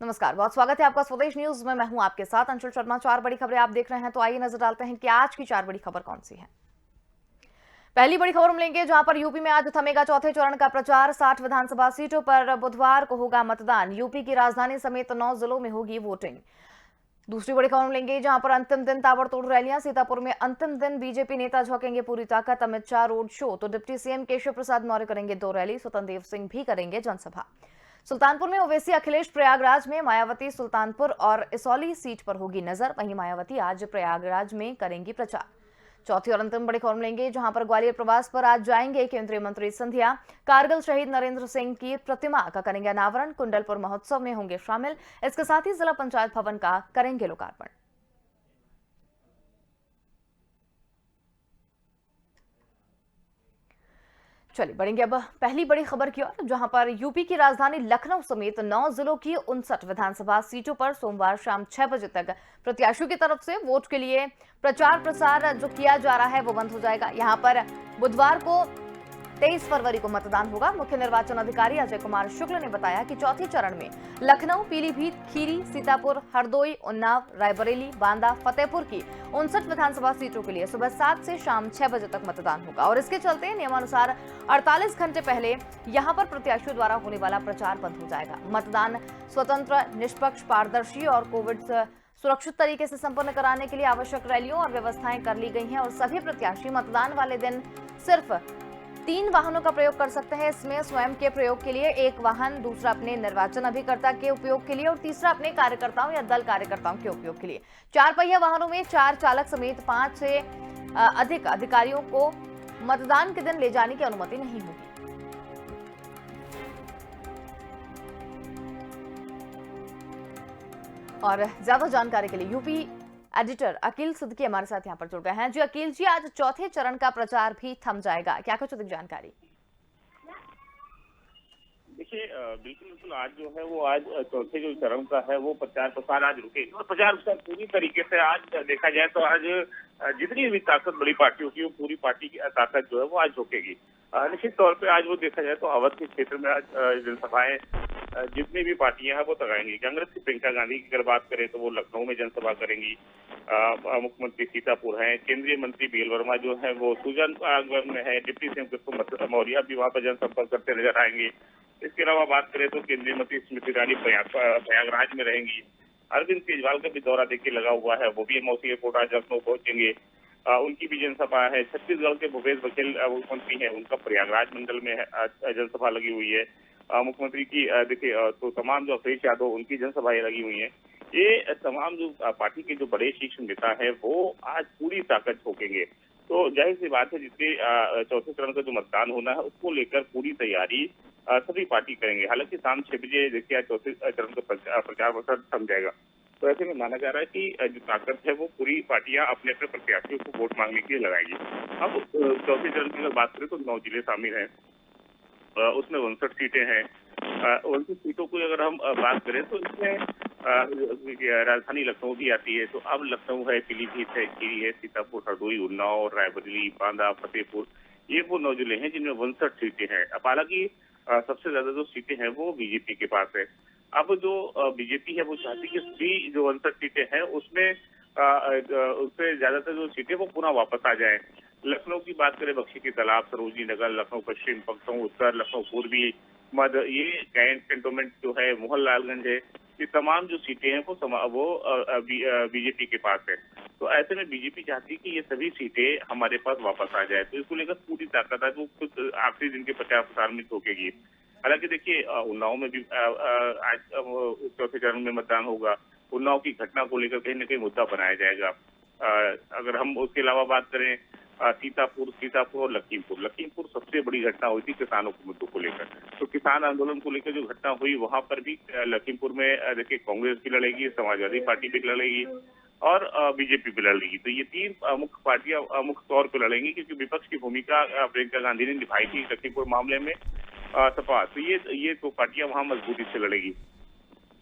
नमस्कार, बहुत स्वागत है आपका स्वदेश न्यूज में। मैं हूं आपके साथ अंशुल शर्मा। 4 बड़ी खबरें आप देख रहे हैं, तो आइए नजर डालते हैं कि आज की 4 बड़ी खबर कौन सी है। पहली बड़ी खबर हम लेंगे, जहां पर यूपी में आज थमेगा चौथे चरण का प्रचार। 60 विधानसभा सीटों पर बुधवार को होगा मतदान। यूपी की राजधानी समेत 9 जिलों में होगी वोटिंग। दूसरी बड़ी खबर लेंगे, जहां पर अंतिम दिन ताबड़तोड़ रैलियां। सीतापुर में अंतिम दिन बीजेपी नेता झोंकेंगे पूरी ताकत। अमित शाह रोड शो, तो डिप्टी सीएम केशव प्रसाद मौर्य करेंगे 2 रैली। स्वतंत्र देव सिंह भी करेंगे जनसभा। सुल्तानपुर में ओवैसी अखिलेश, प्रयागराज में मायावती। सुल्तानपुर और इसौली सीट पर होगी नजर। वहीं मायावती आज प्रयागराज में करेंगी प्रचार। चौथी और अंतिम बड़ी खबर लेंगे, जहां पर ग्वालियर प्रवास पर आज जाएंगे केंद्रीय मंत्री सिंधिया। कारगिल शहीद नरेंद्र सिंह की प्रतिमा का करेंगे अनावरण। कुंडलपुर महोत्सव में होंगे शामिल। इसके साथ ही जिला पंचायत भवन का करेंगे लोकार्पण। चलिए बढ़ेंगे अब पहली बड़ी खबर की ओर, जहां पर यूपी की राजधानी लखनऊ समेत 9 जिलों की 59 विधानसभा सीटों पर सोमवार शाम 6 बजे तक प्रत्याशियों की तरफ से वोट के लिए प्रचार प्रसार जो किया जा रहा है वो बंद हो जाएगा। यहां पर बुधवार को 23 फरवरी को मतदान होगा। मुख्य निर्वाचन अधिकारी अजय कुमार शुक्ल ने बताया कि चौथे चरण में लखनऊ, पीलीभीत, खीरी, सीतापुर, हरदोई, उन्नाव, रायबरेली, बांदा, फतेहपुर की 59 विधानसभा सीटों के लिए सुबह 7 से शाम 6 बजे तक मतदान होगा और इसके चलते नियमानुसार 48 घंटे पहले यहां पर प्रत्याशियों द्वारा होने वाला प्रचार बंद हो जाएगा। मतदान स्वतंत्र, निष्पक्ष, पारदर्शी और कोविड सुरक्षित तरीके से संपन्न कराने के लिए आवश्यक रैलियों और व्यवस्थाएं कर ली गई हैं और सभी प्रत्याशी मतदान वाले दिन सिर्फ 3 वाहनों का प्रयोग कर सकते हैं। इसमें स्वयं के प्रयोग के लिए 1 वाहन, दूसरा अपने निर्वाचन अभिकर्ता के उपयोग के लिए और तीसरा अपने कार्यकर्ताओं या दल कार्यकर्ताओं के उपयोग के लिए। 4 पहिया वाहनों में 4 चालक समेत 5 से अधिक अधिकारियों को मतदान के दिन ले जाने की अनुमति नहीं होगी। और ज्यादा जानकारी के लिए यूपी एडिटर अकील सिद्दीकी हमारे साथ यहां पर जुड़ गए हैं। जी अकील जी, आज चौथे चरण का प्रचार भी थम जाएगा, क्या कुछ अधिक जानकारी? देखिए, बिल्कुल बिल्कुल आज जो है वो आज चौथे जो चरण का है वो प्रचार प्रसार आज रुकेगा और प्रचार प्रसार पूरी तरीके से आज देखा जाए तो आज जितनी भी ताकत बड़ी पार्टियों की वो पूरी पार्टी की ताकत जो है वो आज झोंकेगी। निश्चित तौर पे आज वो देखा जाए तो अवध के क्षेत्र में आज जनसभाएं जितनी भी पार्टियां हैं वो लगाएंगी। कांग्रेस की प्रियंका गांधी की अगर बात करें तो वो लखनऊ में जनसभा करेंगी। मुख्यमंत्री सीतापुर हैं, केंद्रीय मंत्री बीएल वर्मा जो है वो सुजानगढ़ में है, डिप्टी सीएम केशव मौर्य भी वहां पर जनसंपर्क करते नजर आएंगे। इसके अलावा बात करें तो केंद्रीय मंत्री स्मृति ईरानी प्रयागराज में रहेंगी। अरविंद केजरीवाल का भी दौरा देखिए लगा हुआ है, वो भी एमओसी एयरपोर्ट आज लखनऊ पहुंचेंगे। उनकी भी जनसभा है। छत्तीसगढ़ के भूपेश बघेल मुख्यमंत्री हैं, उनका प्रयागराज मंडल में जनसभा लगी हुई है। मुख्यमंत्री की देखिए तो तमाम जो अखिलेश यादव उनकी जनसभाएं लगी हुई हैं। ये तमाम जो पार्टी के जो बड़े शीर्ष नेता है वो आज पूरी ताकत झोंकेंगे। तो जाहिर सी बात है जिसके चौथे चरण का जो मतदान होना है उसको लेकर पूरी तैयारी सभी पार्टी करेंगे। हालांकि शाम 6 बजे देखिए चौथे चरण का प्रचार प्रसार थम जाएगा। तो ऐसे में माना जा रहा है कि जो ताकत है वो पूरी पार्टियां अपने अपने प्रत्याशियों को वोट मांगने के लिए लगाएगी। अब चौथे चरण की अगर बात करें तो 9 जिले शामिल हैं, उसमें 59 सीटें हैं। 59 सीटों की अगर हम बात करें तो इसमें राजधानी लखनऊ भी आती है। तो अब लखनऊ है, पीलीभीत है, खीरी है, सीतापुर, हरदोई, उन्नाव, रायबरेली, बांदा, फतेहपुर, ये वो 9 जिले हैं जिनमें 59 सीटें हैं। अब हालांकि सबसे ज्यादा जो सीटें हैं वो बीजेपी के पास है। अब जो बीजेपी है वो चाहती है कि सभी जो 59 सीटें हैं उसमें उससे ज्यादातर जो सीटें वो पुनः वापस आ जाए। लखनऊ की बात करें, बख्शी के तालाब, सरोजनी नगर, लखनऊ पश्चिम, लखनऊ उत्तर, लखनऊ पूर्वी, मध्य, ये कैंटोनमेंट जो है, मोहनलालगंज है, ये तमाम जो सीटें हैं वो बीजेपी के पास है। तो ऐसे में बीजेपी चाहती है कि ये सभी सीटें हमारे पास वापस आ जाए। तो इसको लेकर पूरी ताकत है वो खुद आखिरी दिन के प्रचार प्रसार में झोंकेगी। हालांकि देखिए उन्नाव में भी आज चौथे चरण में मतदान होगा। उन्नाव की घटना को लेकर कहीं न कहीं मुद्दा बनाया जाएगा। अगर हम उसके अलावा बात करें सीतापुर और लखीमपुर सबसे बड़ी घटना हुई थी किसानों के मुद्दों को लेकर। तो किसान आंदोलन को लेकर जो घटना हुई वहां पर भी लखीमपुर में देखिए कांग्रेस भी लड़ेगी, समाजवादी पार्टी भी लड़ेगी और बीजेपी भी लड़ेगी। तो ये 3 मुख्य पार्टियां मुख्य तौर पर लड़ेंगी क्योंकि विपक्ष की भूमिका प्रियंका गांधी ने निभाई थी लखीमपुर मामले में सपा। तो ये 2 पार्टियां वहां मजबूती से लड़ेगी।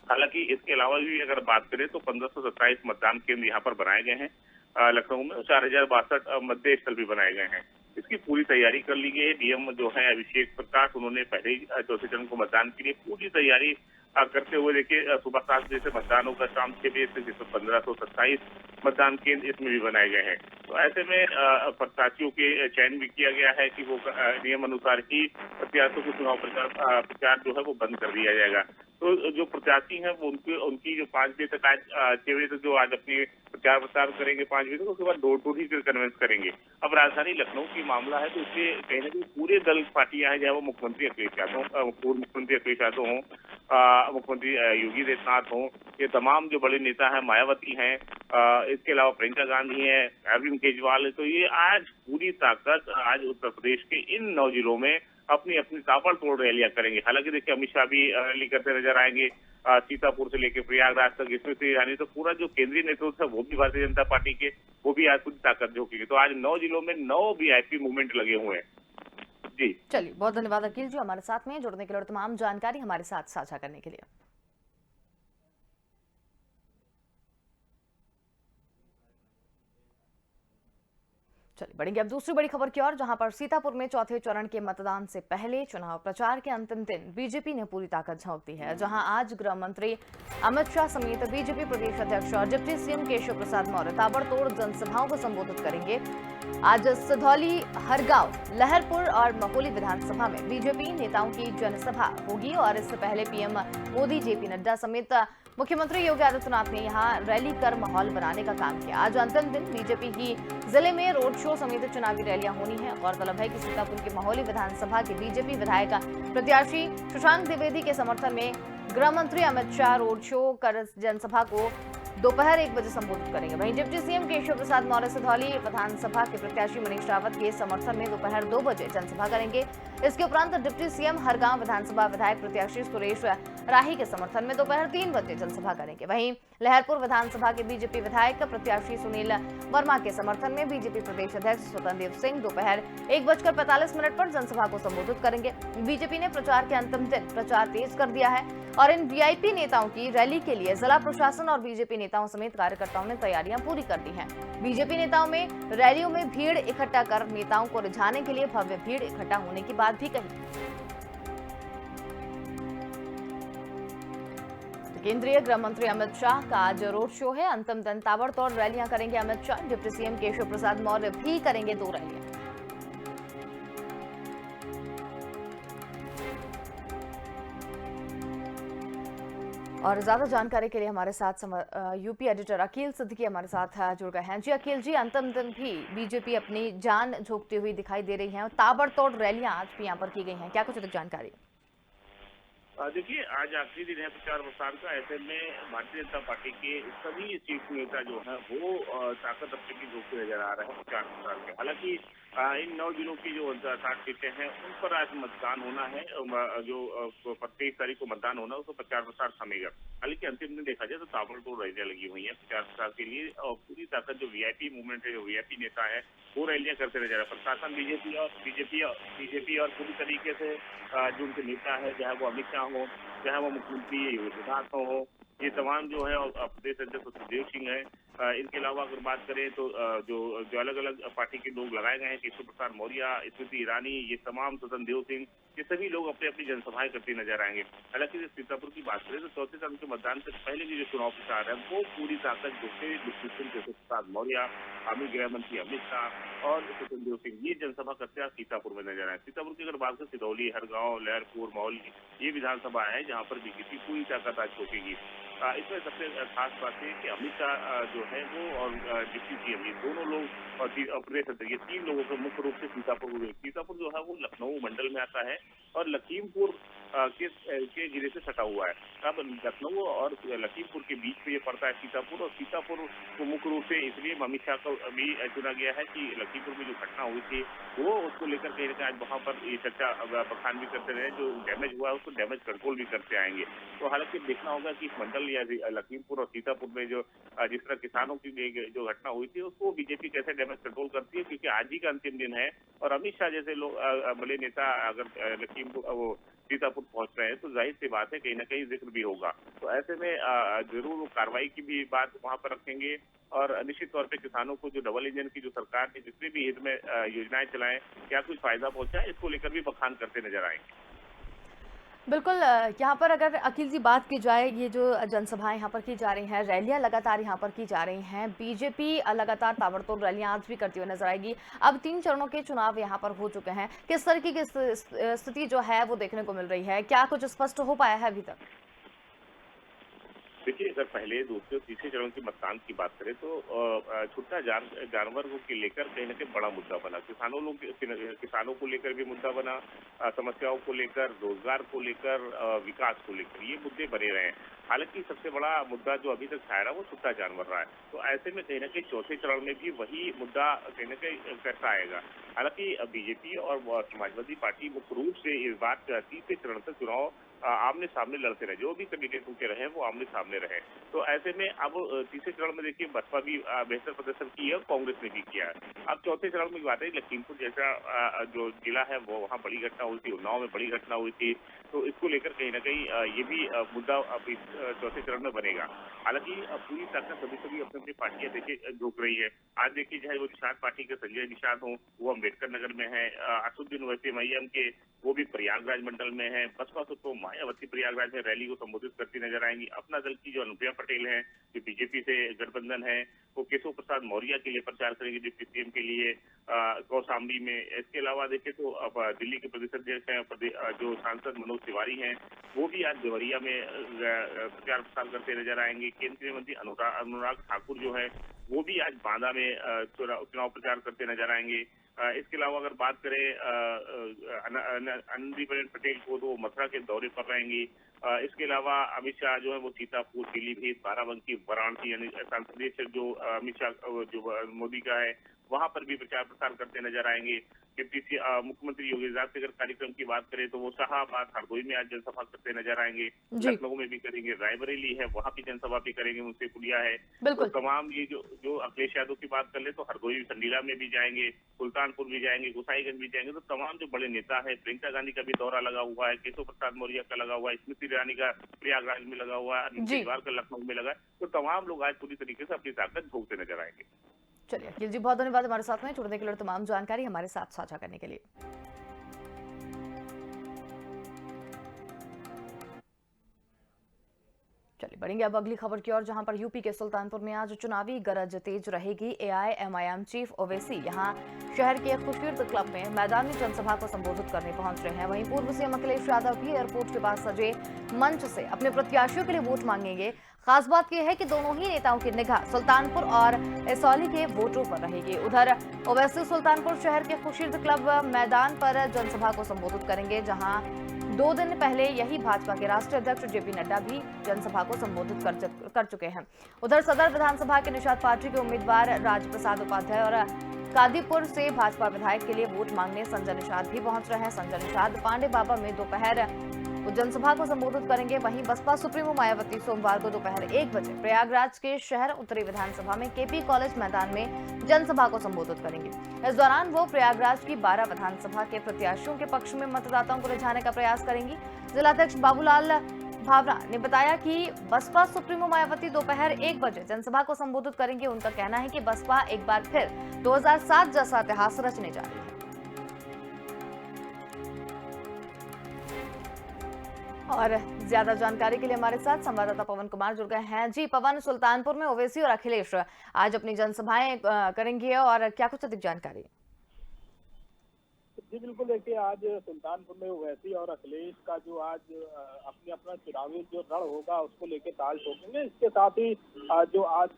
हालांकि इसके अलावा भी अगर बात करें तो 1527 मतदान केंद्र यहाँ पर बनाए गए हैं। लखनऊ में 4062 मतदेय स्थल भी बनाए गए हैं। इसकी पूरी तैयारी कर ली गई है। डीएम जो है अभिषेक प्रकाश, उन्होंने पहले ही चौथे चरण को मतदान के लिए पूरी तैयारी करते हुए देखिए सुबह 7 बजे से मतदान होगा, शाम 6 बजे से, जिसमें 1527 मतदान केंद्र इसमें भी बनाए गए हैं। तो ऐसे में प्रत्याशियों के चयन भी किया गया है कि वो नियम अनुसार ही प्रत्याशियों को चुनाव प्रचार जो है वो बंद कर दिया जाएगा। तो जो प्रत्याशी हैं वो उनकी जो 5 बजे तक, आज 6 बजे तक जो आज अपनी प्रचार प्रसार करेंगे 5 बजे तक, उसके बाद डोर टू डोर कन्वेंस करेंगे। अब राजधानी लखनऊ की मामला है, तो इसलिए कहीं ना कहीं पूरे दल पार्टियां हैं, चाहे वो मुख्यमंत्री अखिलेश यादव, पूर्व मुख्यमंत्री अखिलेश यादव हों, मुख्यमंत्री योगी आदित्यनाथ हों, ये तमाम जो बड़े नेता हैं, मायावती हैं, इसके अलावा प्रियंका गांधी है, अरविंद केजरीवाल है, तो ये आज पूरी ताकत आज उत्तर प्रदेश के इन 9 जिलों में अपनी अपनी ताबड़तोड़ रैलियां करेंगे। हालांकि देखिए अमित शाह भी रैली करते नजर आएंगे, सीतापुर से लेकर प्रयागराज तक, इसमें से यानी तो पूरा जो केंद्रीय नेतृत्व है वो भी भारतीय जनता पार्टी के, वो भी आज पूरी ताकत झोंकेगी। तो आज 9 जिलों में 9 वीआईपी मूवमेंट लगे हुए हैं। जी चलिए, बहुत धन्यवाद अकील जी हमारे साथ में जुड़ने के लिए और तमाम जानकारी हमारे साथ साझा करने के लिए। चलिए बढ़ेंगे अब दूसरी बड़ी खबर की ओर, जहां पर सीतापुर में चौथे चरण के मतदान से पहले चुनाव प्रचार के अंतिम दिन बीजेपी ने पूरी ताकत झोंक दी है। जहां आज गृह मंत्री अमित शाह समेत बीजेपी प्रदेश अध्यक्ष और डिप्टी सीएम केशव प्रसाद मौर्य ताबड़तोड़ जनसभाओं को संबोधित करेंगे। आज सिधौली, हरगांव, लहरपुर और मकोली विधानसभा में बीजेपी नेताओं की जनसभा होगी और इससे पहले पीएम मोदी, जेपी नड्डा समेत मुख्यमंत्री योगी आदित्यनाथ ने यहां रैली कर माहौल बनाने का काम किया। आज अंतिम दिन बीजेपी की जिले में रोड शो समेत चुनावी रैलियां होनी है। गौरतलब है कि सीतापुर की महोली विधानसभा के बीजेपी विधायक प्रत्याशी शशांक द्विवेदी के समर्थन में गृह मंत्री अमित शाह रोड शो कर जनसभा को दोपहर 1 बजे संबोधित करेंगे। वहीं डिप्टी सीएम केशव प्रसाद मौर्य सिधौली विधानसभा के प्रत्याशी मनीष रावत के समर्थन में दोपहर 2 बजे जनसभा करेंगे। इसके उपरांत डिप्टी सीएम हरगांव विधानसभा विधायक प्रत्याशी सुरेश राही के समर्थन में दोपहर 3 बजे जनसभा करेंगे। वहीं लहरपुर विधानसभा के बीजेपी विधायक प्रत्याशी सुनील वर्मा के समर्थन में बीजेपी प्रदेश अध्यक्ष स्वतंत्र देव सिंह दोपहर 1:45 पर जनसभा को संबोधित करेंगे। बीजेपी ने प्रचार के अंतिम दिन प्रचार तेज कर दिया है और इन वीआईपी नेताओं की रैली के लिए जिला प्रशासन और बीजेपी नेताओं समेत कार्यकर्ताओं ने तैयारियां पूरी कर दी हैं। बीजेपी नेताओं में रैलियों में भीड़ इकट्ठा कर नेताओं को रिझाने के लिए भव्य भीड़ इकट्ठा होने की बात भी कही। केंद्रीय गृह मंत्री अमित शाह का आज रोड शो है। अंतिम दिन ताबड़तोड़ रैलियां करेंगे अमित शाह। डिप्टी सीएम केशव प्रसाद मौर्य भी करेंगे 2 रैलियां। और ज्यादा जानकारी के लिए हमारे साथ यूपी एडिटर अकील सिद्दीकी हमारे साथ जुड़ गए हैं। जी अकील जी, अंतिम दिन भी बीजेपी अपनी जान झोंकती हुई दिखाई दे रही है और ताबड़तोड़ रैलियां आज भी यहाँ पर की गई हैं, क्या कुछ अधिक जानकारी? देखिए आज आखिरी दिन है प्रचार प्रसार का। ऐसे में भारतीय जनता पार्टी के सभी शीर्ष नेता जो है वो ताकत अपने की झोंकते नजर आ रहे हैं प्रचार प्रसार में। हालांकि इन 9 जिलों की जो 60 सीटें हैं उन पर आज मतदान होना है, जो 23 तारीख को मतदान होना है उसको प्रचार प्रसार थमेगा। हालांकि अंतिम दिन देखा जाए तो ताबड़तोड़ रैलियां लगी हुई हैं प्रचार प्रसार के लिए और पूरी ताकत जो वीआईपी मूवमेंट है, जो वीआईपी नेता है वो रैलियां करते नजर आ रहे हैं। प्रशासन बीजेपी और पूरी तरीके से जो उनके नेता है, चाहे वो अमित शाह हो, चाहे वो मुख्यमंत्री योगी आदित्यनाथ हो, ये तमाम जो है प्रदेश अध्यक्ष सुखदेव सिंह है। इनके अलावा अगर बात करें तो जो अलग अलग पार्टी के लोग लगाए गए हैं, केशव प्रसाद मौर्य, स्मृति ईरानी, ये तमाम स्वतंत्र देव सिंह, ये सभी लोग अपनी अपनी जनसभाएं करते नजर आएंगे। हालांकि सीतापुर की बात करें तो चौथे चरण के मतदान से पहले की जो चुनाव प्रचार है वो पूरी ताकत जुटते केशव प्रसाद मौर्य, गृह मंत्री अमित शाह और स्वतंत्र देव सिंह ये जनसभा करते आज सीतापुर में नजर आए। सीतापुर की अगर बात करें सिधौली, हरगांव, लहरपुर, मौली ये विधानसभा है जहाँ पर बीजेपी पूरी ताकत आज झोंकेगी। इसमें सबसे खास बात है कि अमित शाह जो है वो और डिप्टी सीएम ये दोनों लोग और प्रदेश अध्यक्ष ये 3 लोगों को मुख्य रूप से सीतापुर जो है वो लखनऊ मंडल में आता है और लखीमपुर के जिले से सटा हुआ है। अब लखनऊ और लखीमपुर के बीच में ये पड़ता है सीतापुर, और सीतापुर को मुख्य रूप से इसलिए अमित शाह को भी चुना गया है कि लखीमपुर में जो घटना हुई थी वो उसको लेकर कहीं ना कहीं आज वहाँ पर ये चर्चा बखान भी करते रहे, जो डैमेज हुआ है उसको डैमेज कंट्रोल भी करते आएंगे। तो हालांकि देखना होगा कि इस मंडल या लखीमपुर और सीतापुर में जो जिस तरह किसानों की जो घटना हुई थी उसको बीजेपी कैसे डैमेज कंट्रोल करती है, क्योंकि आज ही का अंतिम दिन है और अमित शाह जैसे लोग बड़े नेता अगर लखीमपुर वो सीतापुर पहुंच रहे हैं तो जाहिर सी बात है कहीं ना कहीं जिक्र भी होगा। तो ऐसे में जरूर कार्रवाई की भी बात वहां पर रखेंगे और निश्चित तौर पे किसानों को जो डबल इंजन की जो सरकार ने जितने भी हित में योजनाएं चलाएं क्या कुछ फायदा पहुंचा है इसको लेकर भी बखान करते नजर आएंगे। बिल्कुल यहाँ पर अगर अकील जी बात की जाए, ये जो जनसभाएं यहाँ पर की जा रही हैं, रैलियां लगातार यहाँ पर की जा रही हैं, बीजेपी लगातार ताबड़तोड़ रैलियां आज भी करती हुई नजर आएगी। अब 3 चरणों के चुनाव यहाँ पर हो चुके हैं, किस तरीके की स्थिति जो है वो देखने को मिल रही है, क्या कुछ स्पष्ट हो पाया है अभी तक? देखिए, अगर पहले, दूसरे और तीसरे चरण के मतदान की बात करें तो छुट्टा जानवर को लेकर कहीं न कहीं बड़ा मुद्दा बना। किसानों को लेकर भी मुद्दा बना, समस्याओं को लेकर, रोजगार को लेकर, विकास को लेकर, ये मुद्दे बने रहे हैं। हालांकि सबसे बड़ा मुद्दा जो अभी तक छाया रहा वो छुट्टा जानवर रहा है। तो ऐसे में कहीं न कहीं चौथे चरण में भी वही मुद्दा कहीं न कहीं कैसा आएगा। हालांकि बीजेपी और समाजवादी पार्टी मुख्य रूप से इस बार तीसरे चरण तक चुनाव आमने सामने लड़ते रहे, जो भी कैंडिडेट उनके रहे वो आमने सामने रहे। तो ऐसे में अब तीसरे चरण में देखिए बसपा भी बेहतर प्रदर्शन की है और कांग्रेस ने भी किया है। अब चौथे चरण में बात है, लखीमपुर जैसा जो जिला है वो वहाँ बड़ी घटना हुई थी, उन्नाव में बड़ी घटना हुई थी, तो इसको लेकर कहीं ना कहीं ये भी मुद्दा अब इस चौथे चरण में बनेगा। हालांकि पूरी ताकत सभी अपनी अपनी पार्टियां देखिए झोंक रही है। आज देखिए चाहे वो निषाद पार्टी के संजय निषाद हो, वो अम्बेडकर नगर में है, असुद्दीन ओवैसी MIM के वो भी प्रयागराज मंडल में है। बसपा तो मायावती प्रयागराज में रैली को संबोधित करती नजर आएंगी। अपना दल की जो अनुप्रिया पटेल है, जो बीजेपी से गठबंधन है, वो केशव प्रसाद मौर्य के लिए प्रचार करेंगे, डिप्टी CM के लिए कौशाम्बी में। इसके अलावा देखें तो अब दिल्ली के प्रदेश अध्यक्ष हैं, जो सांसद मनोज तिवारी हैं, वो भी आज देवरिया में प्रचार प्रसार करते नजर आएंगे। केंद्रीय मंत्री अनुराग ठाकुर जो है वो भी आज बांदा में चुनाव प्रचार करते नजर आएंगे। इसके अलावा अगर बात करें आनंदीबेन पटेल को, तो वो मथुरा के दौरे पर रहेंगी। इसके अलावा अमित शाह जो है वो सीतापुर, पीलीभीत, बाराबंकी, वाराणसी, यानी संसदीय क्षेत्र जो अमित शाह जो मोदी का है, वहां पर भी प्रचार प्रसार करते नजर आएंगे। डिप्टी मुख्यमंत्री योगी आदित्यनाथ अगर कार्यक्रम की बात करें तो वो शाहाबाद, हरदोई में आज जनसभा करते नजर आएंगे। जी लखनऊ में भी करेंगे, रायबरेली है वहां भी जनसभा भी करेंगे, मुंशी पुलिया है। तो बिल्कुल। तमाम ये जो अखिलेश यादव की बात कर ले तो हरदोई संडीला में भी जाएंगे, सुल्तानपुर भी जाएंगे, गोसाईगंज भी जाएंगे। तो तमाम जो बड़े नेता है, प्रियंका गांधी का भी दौरा लगा हुआ है, केशव प्रसाद मौर्य का लगा हुआ है, स्मृति ईरानी का प्रयागराज में लगा हुआ है, अरविंद जी केजरीवाल का लखनऊ में लगा है। तो तमाम लोग आज पूरी तरीके से अपनी ताकत झोंकते नजर आएंगे। चलिए अखिल जी, बहुत धन्यवाद हमारे साथ में जुड़ने के लिए और तमाम जानकारी हमारे साथ साझा करने के लिए। चलिए बढ़ेंगे अब अगली खबर की ओर, जहां पर यूपी के सुल्तानपुर में आज चुनावी गरज तेज रहेगी। AIMIM चीफ ओवैसी यहां शहर के खुर्शीद क्लब में मैदानी जनसभा को संबोधित करने पहुंच रहे हैं। वहीं पूर्व CM अखिलेश यादव भी एयरपोर्ट के पास सजे मंच से अपने प्रत्याशियों के लिए वोट मांगेंगे। खास बात यह है कि दोनों ही नेताओं की निगाह सुल्तानपुर और इसौली के वोटों पर रहेगी। उधर ओवैसी सुल्तानपुर शहर के खुर्शीद क्लब मैदान पर जनसभा को संबोधित करेंगे, जहां 2 दिन पहले यही भाजपा के राष्ट्रीय अध्यक्ष JP नड्डा भी जनसभा को संबोधित कर चुके हैं। उधर सदर विधानसभा के निषाद पार्टी के उम्मीदवार राजप्रसाद उपाध्याय और कादीपुर से भाजपा विधायक के लिए वोट मांगने संजय निषाद भी पहुंच रहे हैं। संजय निषाद पांडे बाबा में दोपहर वो जनसभा को संबोधित करेंगे। वहीं बसपा सुप्रीमो मायावती सोमवार को दोपहर 1 बजे प्रयागराज के शहर उत्तरी विधानसभा में KP कॉलेज मैदान में जनसभा को संबोधित करेंगे। इस दौरान वो प्रयागराज की 12 विधानसभा के प्रत्याशियों के पक्ष में मतदाताओं को रिझाने का प्रयास करेंगी। जिलाध्यक्ष बाबूलाल भावरा ने बताया कि बसपा सुप्रीमो मायावती दोपहर 1 बजे जनसभा को संबोधित करेंगे। उनका कहना है कि बसपा एक बार फिर 2007 जैसा इतिहास रचने जा रही है। और ज्यादा जानकारी के लिए हमारे साथ संवाददाता पवन कुमार जुड़ गए हैं। जी पवन, सुल्तानपुर में ओवैसी और अखिलेश आज अपनी जनसभाएं करेंगे और क्या कुछ अधिक जानकारी? जी बिल्कुल, देखिए आज सुल्तानपुर में ओवैसी और अखिलेश का जो आज अपना चुनावी जो रण होगा उसको लेके ताल ठोकेंगे। इसके साथ ही जो आज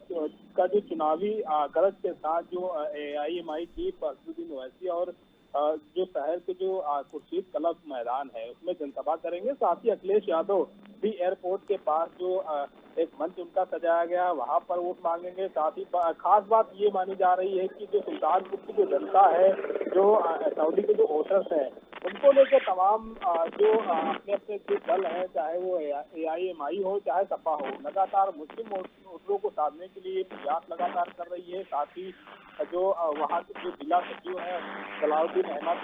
का जो चुनावी गरज के साथ जो AIMI चीफ असदुद्दीन ओवैसी और जो शहर के जो खुर्शीद क्लब मैदान है उसमें जनसभा करेंगे। साथ ही अखिलेश यादव भी एयरपोर्ट के पास जो एक मंच उनका सजाया गया वहां पर वोट मांगेंगे। साथ ही खास बात ये मानी जा रही है कि जो सुल्तानपुर की जो जनता है, जो सऊदी के जो वोटर्स हैं, उनको लेकर तमाम जो अपने अपने जो दल हैं, चाहे वो AIMI हो चाहे सपा हो, लगातार मुस्लिम वोटरों को साधने के लिए प्रयास लगातार कर रही है। साथ ही जो वहाँ के जो जिला सचिव हैं सलाउद्दीन अहमद,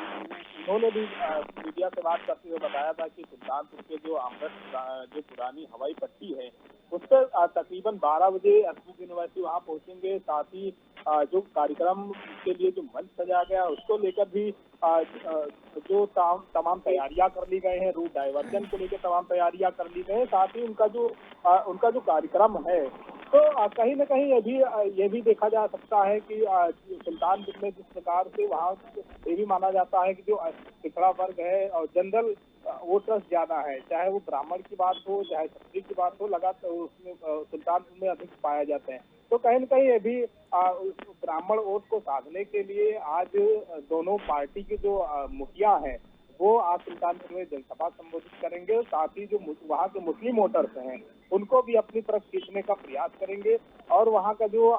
उन्होंने भी मीडिया से बात करते हुए बताया था कि सुल्तानपुर के जो अमृत जो पुरानी हवाई पट्टी है उस पर तकरीबन 12 बजे असदुद्दीन ओवैसी वहाँ पहुंचेंगे। साथ ही जो कार्यक्रम के लिए जो मंच सजाया गया उसको लेकर भी जो तमाम तैयारियां कर ली गए हैं, रूट डाइवर्जन को लेकर तमाम तैयारियां कर ली गई हैं। साथ ही उनका जो कार्यक्रम है तो कहीं न कहीं ये भी देखा जा सकता है कि सुल्तानपुर में जिस प्रकार से वहाँ ये भी माना जाता है कि जो पिछड़ा वर्ग है और जनरल वोटर्स ज्यादा है, चाहे वो ब्राह्मण की बात हो चाहे क्षत्रिय की बात हो, लगातार उसमें सुल्तानपुर में अधिक पाए जाते हैं। तो कहीं न कहीं ये भी ब्राह्मण वोट को साधने के लिए आज दोनों पार्टी के जो मुखिया हैं वो आज सुल्तानपुर में जनसभा संबोधित करेंगे। साथ ही जो वहाँ के मुस्लिम वोटर्स हैं उनको भी अपनी तरफ खींचने का प्रयास करेंगे और वहाँ का जो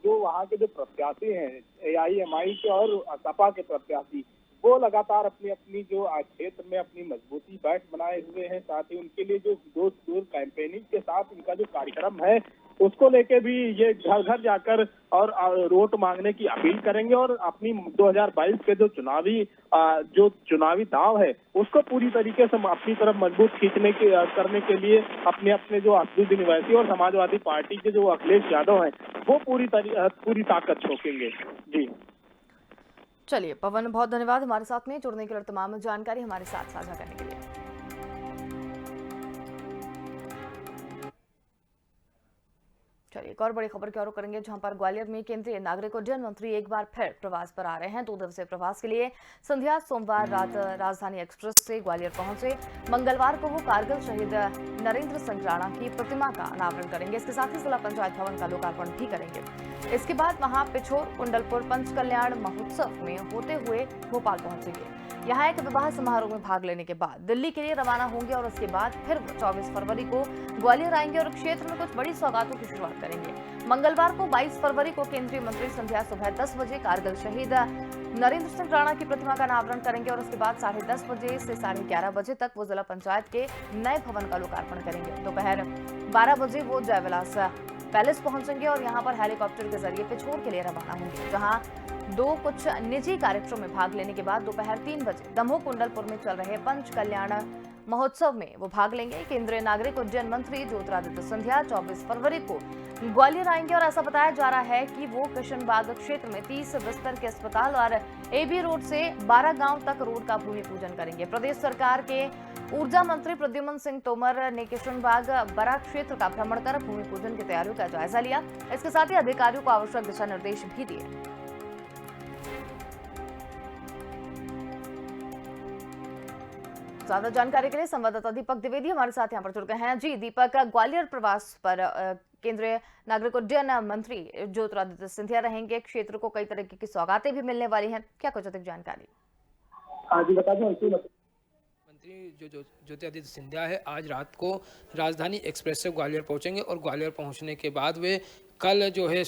वहाँ के जो प्रत्याशी हैं AIMI के और सपा के प्रत्याशी वो लगातार अपनी अपनी जो क्षेत्र में अपनी मजबूती बैठ बनाए हुए हैं। साथ ही उनके लिए जो डोर टू डोर कैंपेनिंग के साथ इनका जो कार्यक्रम है उसको लेके भी ये घर घर जाकर और वोट मांगने की अपील करेंगे और अपनी 2022 के जो चुनावी दांव है उसको पूरी तरीके से अपनी तरफ मजबूत करने के लिए अपने जो असदुद्दीन ओवैसी और समाजवादी पार्टी के जो अखिलेश यादव हैं वो पूरी ताकत झोंकेंगे। जी चलिए पवन, बहुत धन्यवाद हमारे साथ में जुड़ने के लिए, तमाम जानकारी हमारे साथ साझा करने के लिए। चलिए एक और बड़ी खबर की ओर करेंगे, जहां पर ग्वालियर में केंद्रीय नागरिक उड्डयन मंत्री एक बार फिर प्रवास पर आ रहे हैं। 2 दिवसीय प्रवास के लिए संध्या सोमवार रात राजधानी एक्सप्रेस से ग्वालियर पहुंचे। मंगलवार को वो कारगिल शहीद नरेंद्र सिंह राणा की प्रतिमा का अनावरण करेंगे। इसके साथ ही जिला पंचायत भवन का लोकार्पण भी करेंगे। इसके बाद वहां पिछोर, कुंडलपुर, पंचकल्याण महोत्सव में होते हुए भोपाल पहुंचेंगे। यहाँ एक विवाह समारोह में भाग लेने के बाद दिल्ली के लिए रवाना होंगे और उसके बाद फिर 24 फरवरी को ग्वालियर आएंगे और क्षेत्र में कुछ बड़ी सौगातों की शुरुआत करेंगे। मंगलवार को 22 फरवरी को केंद्रीय मंत्री संध्या सुबह 10 बजे कारगिल शहीद नरेंद्र सिंह राणा की प्रतिमा का अनावरण करेंगे और उसके बाद 10:30 बजे से 11:30 बजे तक वो जिला पंचायत के नए भवन का लोकार्पण करेंगे। दोपहर 12 बजे वो जयविलास पैलेस पहुंचेंगे और यहां पर हेलीकॉप्टर के जरिए पिछोर के लिए रवाना होंगे, जहां कुछ निजी कार्यक्रम में भाग लेने के बाद दोपहर 3 बजे दमोह कुंडलपुर में चल रहे पंच कल्याण महोत्सव में वो भाग लेंगे। केंद्रीय नागरिक उड्डयन मंत्री ज्योतिरादित्य सिंधिया 24 फरवरी को ग्वालियर आएंगे और ऐसा बताया जा रहा है कि वो किशनबाग क्षेत्र में 30 बिस्तर के अस्पताल और AB रोड से 12 गांव तक रोड का भूमि पूजन करेंगे। प्रदेश सरकार के ऊर्जा मंत्री प्रद्युम्न सिंह तोमर ने किशनबाग बरा क्षेत्र का भ्रमण कर भूमि पूजन की तैयारियों का जायजा लिया। इसके साथ ही अधिकारियों को आवश्यक दिशा निर्देश भी दिए। ज्यादा जानकारी के लिए संवाददाता दीपक द्विवेदी हमारे साथ यहाँ पर जुड़ गए हैं। जी दीपक, ग्वालियर प्रवास पर केंद्रीय नागरिक उड्डयन मंत्री ज्योतिरादित्य सिंधिया रहेंगे। क्षेत्र को कई तरह की सौगातें भी मिलने वाली हैं, क्या कुछ अधिक जानकारी? जी बता दें, मंत्री जो ज्योतिरादित्य सिंधिया है आज रात को राजधानी एक्सप्रेस से ग्वालियर पहुंचेंगे और ग्वालियर पहुंचने के बाद वे कल जो है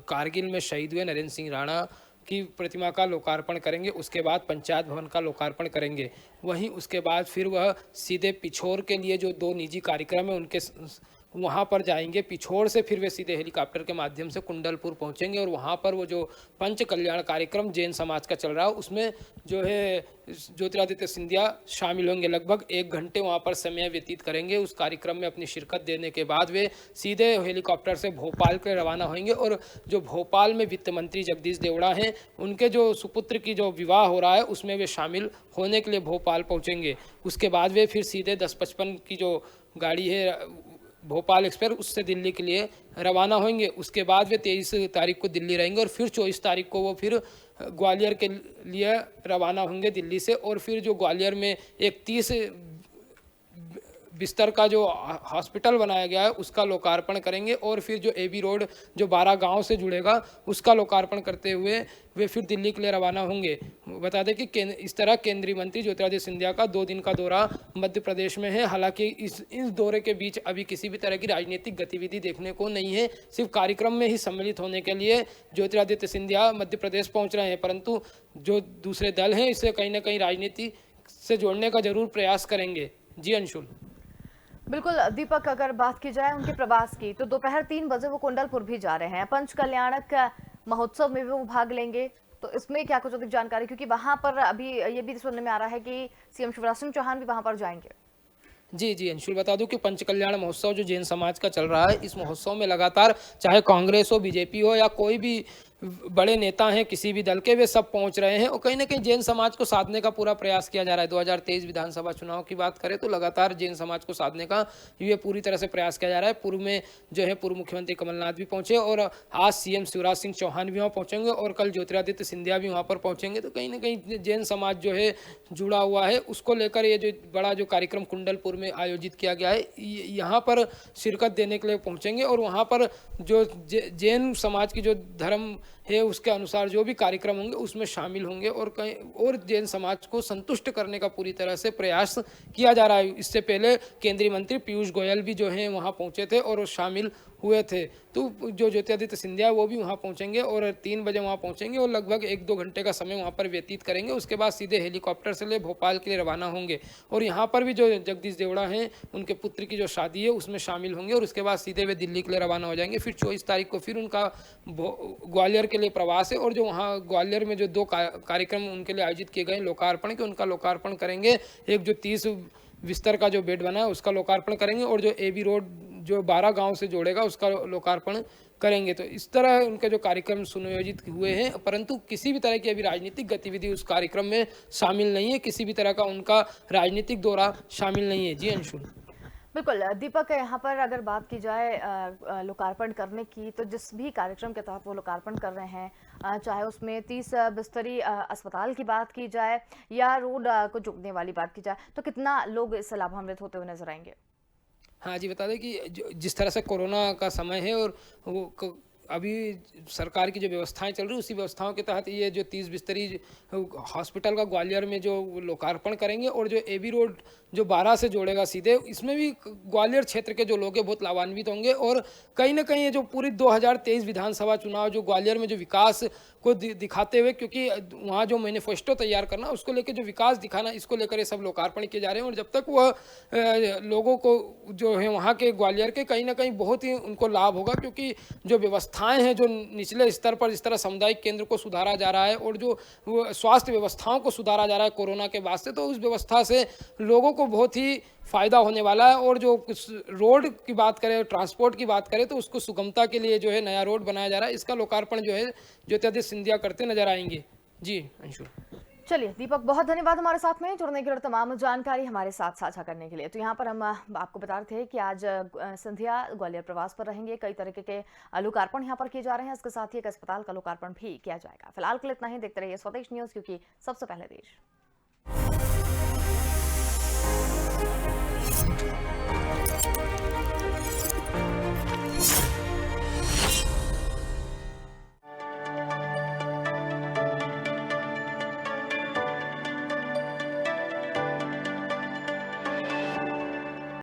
कारगिल में शहीद हुए नरेंद्र सिंह राणा की प्रतिमा का लोकार्पण करेंगे। उसके बाद पंचायत भवन का लोकार्पण करेंगे। वहीं उसके बाद फिर वह सीधे पिछोर के लिए जो 2 निजी कार्यक्रम है उनके वहाँ पर जाएंगे। पिछोर से फिर वे सीधे हेलीकॉप्टर के माध्यम से कुंडलपुर पहुँचेंगे और वहाँ पर वो जो पंच कल्याण कार्यक्रम जैन समाज का चल रहा है उसमें जो है ज्योतिरादित्य सिंधिया शामिल होंगे। लगभग 1 घंटे वहाँ पर समय व्यतीत करेंगे। उस कार्यक्रम में अपनी शिरकत देने के बाद वे सीधे हेलीकॉप्टर से भोपाल के रवाना होंगे और जो भोपाल में वित्त मंत्री जगदीश देवड़ा हैं उनके जो सुपुत्र की जो विवाह हो रहा है उसमें वे शामिल होने के लिए भोपाल पहुँचेंगे। उसके बाद वे फिर सीधे 10:55 की जो गाड़ी है भोपाल एक्सप्रेस उससे दिल्ली के लिए रवाना होंगे। उसके बाद वे 23 तारीख को दिल्ली रहेंगे और फिर 24 तारीख को वो फिर ग्वालियर के लिए रवाना होंगे दिल्ली से और फिर जो ग्वालियर में एक 30 बिस्तर का जो हॉस्पिटल बनाया गया है उसका लोकार्पण करेंगे और फिर जो AB रोड जो 12 गांव से जुड़ेगा उसका लोकार्पण करते हुए वे फिर दिल्ली के लिए रवाना होंगे। बता दें कि इस तरह केंद्रीय मंत्री ज्योतिरादित्य सिंधिया का 2 दिन का दौरा मध्य प्रदेश में है। हालांकि इस दौरे के बीच अभी किसी भी तरह की राजनीतिक गतिविधि देखने को नहीं है। सिर्फ कार्यक्रम में ही सम्मिलित होने के लिए ज्योतिरादित्य सिंधिया मध्य प्रदेश पहुँच रहे हैं, परंतु जो दूसरे दल हैं इसे कहीं ना कहीं राजनीति से जोड़ने का जरूर प्रयास करेंगे। जी अंशुल। बिल्कुल दीपक, अगर बात की जाए उनके प्रवास की तो दोपहर 3 बजे वो कुंडलपुर भी जा रहे हैं। पंच कल्याणक महोत्सव में भी वो भाग लेंगे, तो इसमें क्या कुछ अधिक जानकारी? क्योंकि वहां पर अभी ये भी सुनने में आ रहा है कि CM शिवराज सिंह चौहान भी वहां पर जाएंगे। जी अंशुल, बता दूं कि पंच कल्याण महोत्सव जो जैन समाज का चल रहा है इस महोत्सव में लगातार चाहे कांग्रेस हो, BJP हो या कोई भी बड़े नेता हैं किसी भी दल के, वे सब पहुंच रहे हैं और कहीं ना कहीं जैन समाज को साधने का पूरा प्रयास किया जा रहा है। 2023 विधानसभा चुनाव की बात करें तो लगातार जैन समाज को साधने का ये पूरी तरह से प्रयास किया जा रहा है। पूर्व में जो है पूर्व मुख्यमंत्री कमलनाथ भी पहुंचे और आज सीएम शिवराज सिंह चौहान भी वहाँ पहुंचेंगे और कल ज्योतिरादित्य सिंधिया भी वहाँ पर पहुंचेंगे। तो कहीं ना कहीं जैन समाज जो है जुड़ा हुआ है, उसको लेकर ये जो बड़ा जो कार्यक्रम कुंडलपुर में आयोजित किया गया है, यहाँ पर शिरकत देने के लिए पहुंचेंगे और वहाँ पर जो जैन समाज की जो धर्म है उसके अनुसार जो भी कार्यक्रम होंगे उसमें शामिल होंगे और कहीं और जैन समाज को संतुष्ट करने का पूरी तरह से प्रयास किया जा रहा है। इससे पहले केंद्रीय मंत्री पीयूष गोयल भी जो हैं वहाँ पहुँचे थे और शामिल हुए थे। तो जो ज्योतिरादित्य सिंधिया वो भी वहाँ पहुँचेंगे और 3 बजे वहाँ पहुँचेंगे और लगभग 1-2 घंटे का समय वहाँ पर व्यतीत करेंगे। उसके बाद सीधे हेलीकॉप्टर से ले भोपाल के लिए रवाना होंगे और यहाँ पर भी जो जगदीश देवड़ा हैं उनके पुत्र की जो शादी है उसमें शामिल होंगे और उसके बाद सीधे वे दिल्ली के लिए रवाना हो जाएंगे। फिर 24 तारीख को फिर उनका ग्वालियर के लिए प्रवास है और जो वहाँ ग्वालियर में जो 2 कार्यक्रम उनके लिए आयोजित किए गए लोकार्पण के, उनका लोकार्पण करेंगे। एक जो 30 बिस्तर का जो बेड बना है उसका लोकार्पण करेंगे और जो एबी रोड जो 12 गांव से जोड़ेगा उसका लोकार्पण करेंगे। तो इस तरह उनके जो कार्यक्रम सुनियोजित हुए हैं, परंतु किसी भी तरह की अभी राजनीतिक गतिविधि उस कार्यक्रम में शामिल नहीं है, किसी भी तरह का उनका राजनीतिक दौरा शामिल नहीं है। जी अंशुल। बिल्कुल दीपक, यहाँ पर अगर बात की जाए लोकार्पण करने की, तो जिस भी कार्यक्रम के तहत वो लोकार्पण कर रहे हैं, चाहे उसमें 30 बिस्तरी अस्पताल की बात की जाए या रोड को जोड़ने वाली बात की जाए, तो कितना लोग इससे लाभान्वित होते हुए नजर आएंगे? हाँ जी, बता दें कि जिस तरह से कोरोना का समय है और वो अभी सरकार की जो व्यवस्थाएं चल रही है उसी व्यवस्थाओं के तहत ये जो 30 बिस्तरी हॉस्पिटल का ग्वालियर में जो लोकार्पण करेंगे और जो एबी रोड जो 12 से जोड़ेगा सीधे, इसमें भी ग्वालियर क्षेत्र के जो लोग हैं बहुत लाभान्वित होंगे और कहीं ना कहीं ये जो पूरी 2023 विधानसभा चुनाव जो ग्वालियर में जो विकास को दिखाते हुए, क्योंकि वहाँ जो मैनिफेस्टो तैयार करना उसको लेकर जो विकास दिखाना, इसको लेकर ये सब लोकार्पण किए जा रहे हैं। और जब तक वह लोगों को जो है वहाँ के ग्वालियर के कहीं ना कहीं बहुत ही उनको लाभ होगा, क्योंकि जो व्यवस्थाएं हैं जो निचले स्तर पर जिस तरह सामुदायिक केंद्र को सुधारा जा रहा है और जो स्वास्थ्य व्यवस्थाओं को सुधारा जा रहा है कोरोना के बाद से, तो उस व्यवस्था से लोगों को बहुत ही फायदा होने वाला है। और जो रोड की बात करें, ट्रांसपोर्ट की बात करें, तो उसको सुगमता के लिए जो है नया रोड बनाया जा रहा है, इसका लोकार्पण जो है ज्योतिरादित्य सिंधिया करते नजर आएंगे। जी अंशु। चलिए दीपक, बहुत धन्यवाद हमारे साथ में जुड़ने के लिए, तमाम जानकारी हमारे साथ साझा करने के लिए। तो यहाँ पर हम आपको बता रहे थे कि आज सिंधिया ग्वालियर प्रवास पर रहेंगे, कई तरीके के लोकार्पण यहाँ पर किए जा रहे हैं, इसके साथ ही एक अस्पताल का लोकार्पण भी किया जाएगा। फिलहाल के लिए इतना ही, देखते रहिए स्वदेश न्यूज, क्योंकि सबसे पहले देश।